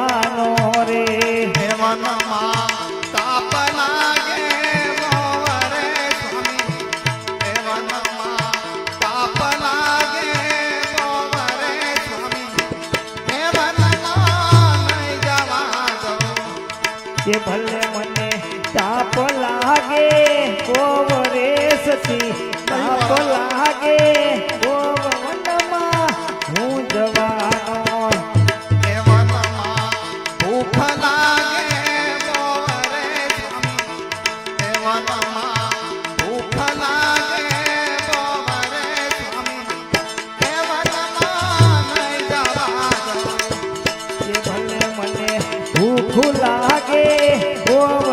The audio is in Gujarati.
જવાનો રે વનમાં તાપ લાગે મોવરે સ્વામી એ વનમાં તાપ લાગે મોવરે સ્વામી એ વનમાં નહીં જવા દઉં કે ભલે મને તાપ લાગે કોવરે સતી તાપ લાગે કોવ વનમાં હું જવાનો એ વનમાં ભૂખ લાગે મોવરે સ્વામી એ વનમાં ભૂખ લાગે મોવરે સ્વામી એ વનમાં નહીં જવા દઉં કે ભલે મને ભૂખ લાગે કોવ